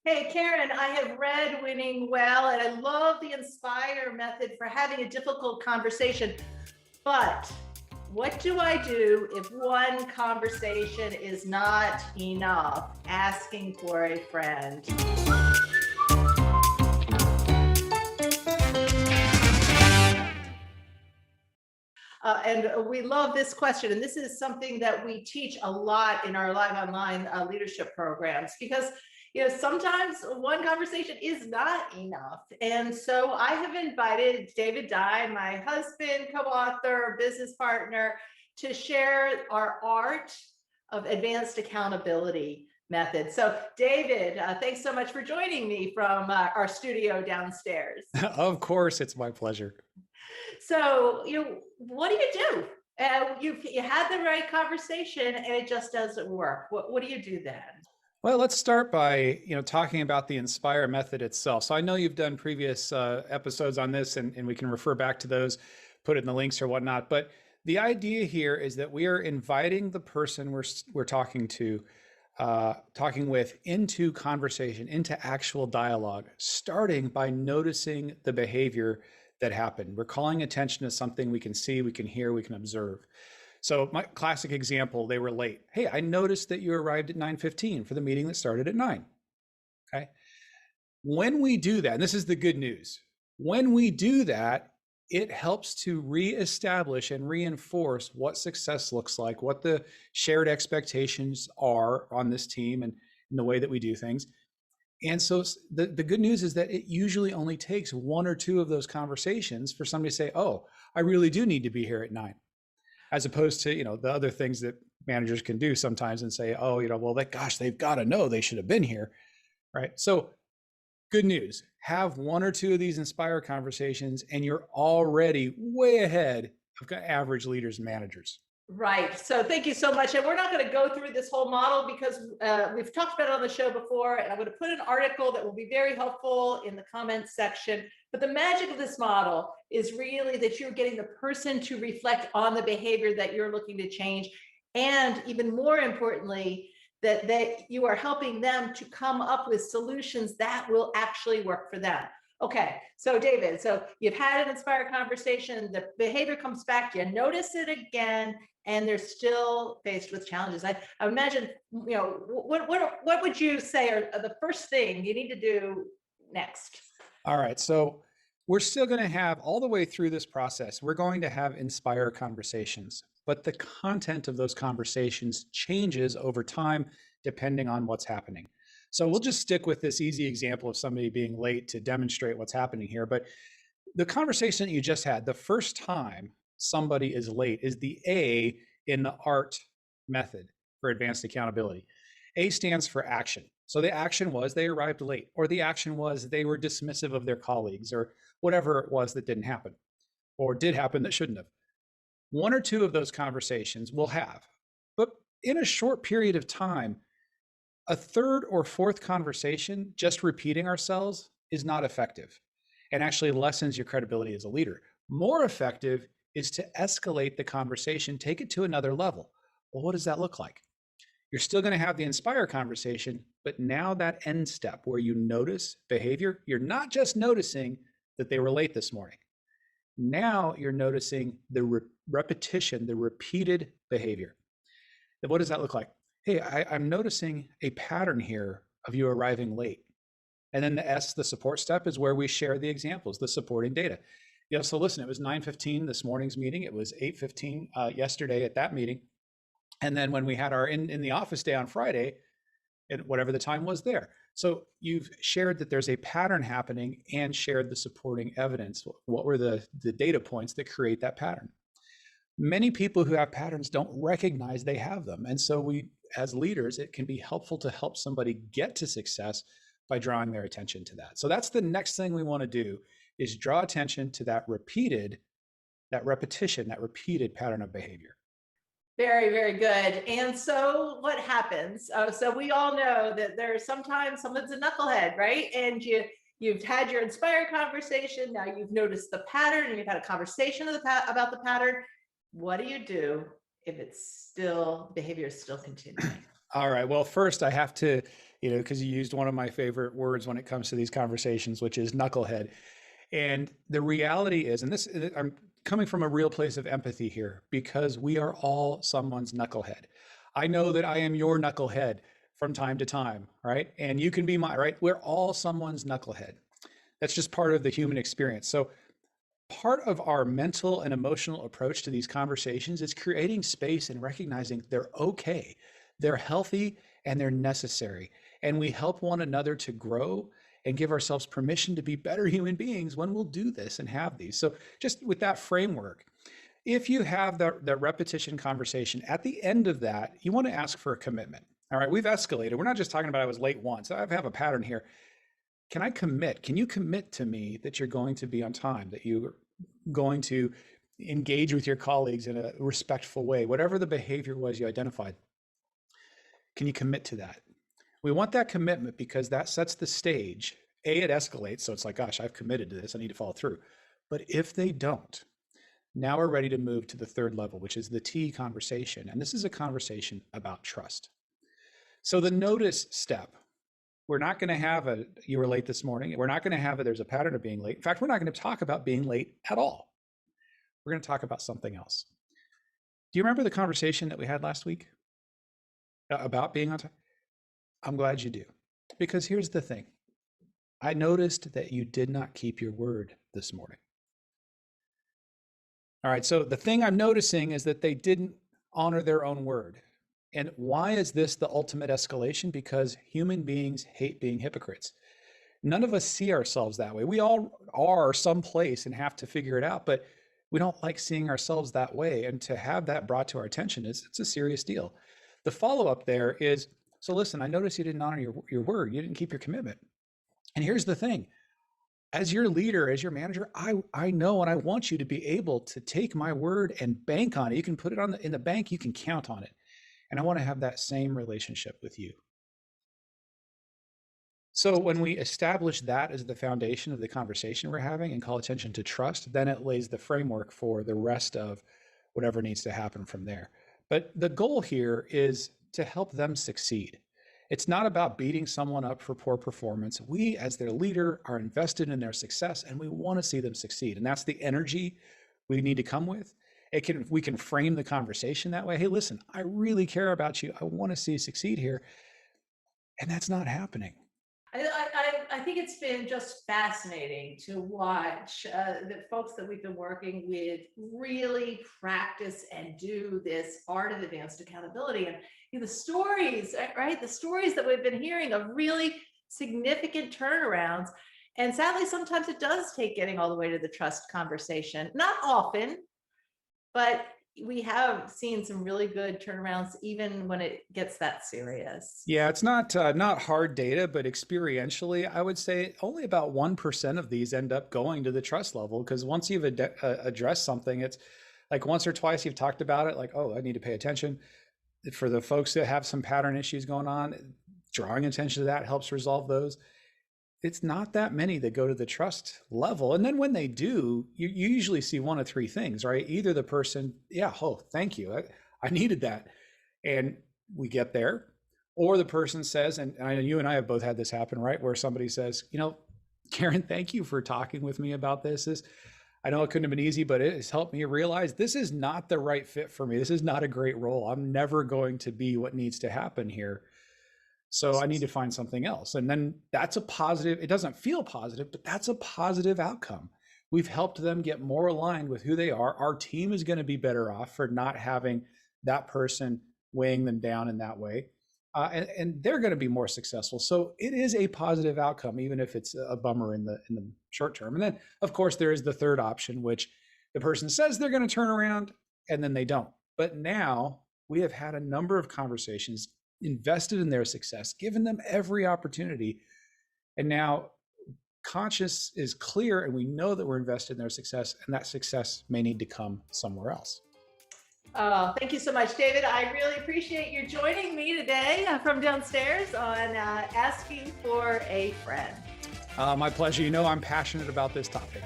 Hey, Karen, I have read Winning Well, and I love the Inspire method for having a difficult conversation. But what do I do if one conversation is not enough? Asking for a friend. And we love this question. And this is something that we teach a lot in our live online leadership programs because sometimes one conversation is not enough. And so I have invited David Dye, my husband, co-author, business partner, to share our art of advanced accountability method. So David, thanks so much for joining me from our studio downstairs. Of course, it's my pleasure. So, what do you do? You had the right conversation and it just doesn't work. What do you do then? Well, let's start by talking about the Inspire method itself. So I know you've done previous episodes on this, and we can refer back to those, put it in the links or whatnot. But the idea here is that we are inviting the person we're talking with into conversation, into actual dialogue, starting by noticing the behavior that happened. We're calling attention to something we can see, we can hear, we can observe. So my classic example, they were late. Hey, I noticed that you arrived at 9:15 for the meeting that started at 9. Okay. When we do that, and this is the good news, when we do that, it helps to reestablish and reinforce what success looks like, what the shared expectations are on this team and in the way that we do things. And so the good news is that it usually only takes one or two of those conversations for somebody to say, oh, I really do need to be here at 9, as opposed to, the other things that managers can do sometimes and say, oh, well, gosh, they've got to know they should have been here. Right. So good news, have one or two of these Inspire conversations and you're already way ahead of average leaders and managers. Right. So thank you so much. And we're not going to go through this whole model because we've talked about it on the show before. And I'm going to put an article that will be very helpful in the comments section. But the magic of this model is really that you're getting the person to reflect on the behavior that you're looking to change. And even more importantly, that you are helping them to come up with solutions that will actually work for them. Okay, so David, so you've had an Inspire conversation, the behavior comes back, you notice it again, and they're still faced with challenges. I imagine, what would you say are the first thing you need to do next? All right, so we're still going to have all the way through this process, we're going to have Inspire conversations, but the content of those conversations changes over time depending on what's happening. So we'll just stick with this easy example of somebody being late to demonstrate what's happening here. But the conversation that you just had, the first time somebody is late is the A in the A.R.T method for advanced accountability. A stands for action. So the action was they arrived late, or the action was they were dismissive of their colleagues, or whatever it was that didn't happen, or did happen that shouldn't have. One or two of those conversations we'll have. But in a short period of time, a third or fourth conversation, just repeating ourselves, is not effective and actually lessens your credibility as a leader. More effective is to escalate the conversation, take it to another level. Well, what does that look like? You're still going to have the Inspire conversation, but now that end step where you notice behavior, you're not just noticing that they were late this morning. Now you're noticing the repetition, the repeated behavior. And what does that look like? Hey, I'm noticing a pattern here of you arriving late. And then the S, the support step, is where we share the examples, the supporting data. So listen, it was 9:15 this morning's meeting. It was 8:15 yesterday at that meeting. And then when we had our in the office day on Friday, at whatever the time was there. So you've shared that there's a pattern happening and shared the supporting evidence. What were the data points that create that pattern? Many people who have patterns don't recognize they have them. And so we, as leaders, it can be helpful to help somebody get to success by drawing their attention to that. So that's the next thing we want to do, is draw attention to that repetition, that repeated pattern of behavior. Very, very good. And so what happens? So we all know that there's sometimes someone's a knucklehead, right? And you've had your Inspire conversation. Now you've noticed the pattern and you've had a conversation about the pattern. What do you do if behavior is still continuing? All right. Well, first I have to, because you used one of my favorite words when it comes to these conversations, which is knucklehead. And the reality is, and this, I'm coming from a real place of empathy here, because we are all someone's knucklehead. I know that I am your knucklehead from time to time, right? And you can be my, right? We're all someone's knucklehead. That's just part of the human experience. So part of our mental and emotional approach to these conversations is creating space and recognizing they're okay, they're healthy, and they're necessary. And we help one another to grow and give ourselves permission to be better human beings when we'll do this and have these. So just with that framework, if you have the repetition conversation, at the end of that, you want to ask for a commitment. All right, we've escalated. We're not just talking about I was late once. I have a pattern here. Can I commit? Can you commit to me that you're going to be on time, that you're going to engage with your colleagues in a respectful way, whatever the behavior was you identified? Can you commit to that? We want that commitment because that sets the stage. A, it escalates. So it's like, gosh, I've committed to this. I need to follow through. But if they don't, now we're ready to move to the third level, which is the T conversation. And this is a conversation about trust. So the notice step, we're not going to have a, you were late this morning. We're not going to have a, there's a pattern of being late. In fact, we're not going to talk about being late at all. We're going to talk about something else. Do you remember the conversation that we had last week about being on time? I'm glad you do, because here's the thing. I noticed that you did not keep your word this morning. All right, so the thing I'm noticing is that they didn't honor their own word. And why is this the ultimate escalation? Because human beings hate being hypocrites. None of us see ourselves that way. We all are someplace and have to figure it out, but we don't like seeing ourselves that way. And to have that brought to our attention it's a serious deal. The follow-up there is, so listen, I noticed you didn't honor your word. You didn't keep your commitment. And here's the thing. As your leader, as your manager, I know and I want you to be able to take my word and bank on it. You can put it in the bank, you can count on it. And I want to have that same relationship with you. So when we establish that as the foundation of the conversation we're having and call attention to trust, then it lays the framework for the rest of whatever needs to happen from there. But the goal here is to help them succeed. It's not about beating someone up for poor performance. We, as their leader, are invested in their success and we want to see them succeed. And that's the energy we need to come with. We can frame the conversation that way. Hey, listen, I really care about you. I want to see you succeed here. And that's not happening. I think it's been just fascinating to watch the folks that we've been working with really practice and do this art of advanced accountability. And the stories, right? The stories that we've been hearing of really significant turnarounds. And sadly, sometimes it does take getting all the way to the trust conversation. Not often, but we have seen some really good turnarounds even when it gets that serious. Yeah, it's not hard data, but experientially, I would say only about 1% of these end up going to the trust level, because once you've addressed something, it's like once or twice you've talked about it, like, oh, I need to pay attention. For the folks that have some pattern issues going on, drawing attention to that helps resolve those. It's not that many that go to the trust level. And then when they do, you usually see one of three things, right? Either the person, yeah, oh, thank you. I needed that. And we get there. Or the person says, and I know you and I have both had this happen, right? Where somebody says, Karen, thank you for talking with me about this. I know it couldn't have been easy, but it has helped me realize this is not the right fit for me. This is not a great role. I'm never going to be what needs to happen here. So I need to find something else. And then that's a positive. It doesn't feel positive, but that's a positive outcome. We've helped them get more aligned with who they are. Our team is going to be better off for not having that person weighing them down in that way. And they're going to be more successful. So it is a positive outcome, even if it's a bummer in the short term. And then, of course, there is the third option, which the person says they're going to turn around and then they don't. But now we have had a number of conversations, invested in their success, given them every opportunity. And now conscience is clear and we know that we're invested in their success, and that success may need to come somewhere else. Oh, thank you so much, David. I really appreciate you joining me today from downstairs on Asking for a Friend. My pleasure. I'm passionate about this topic.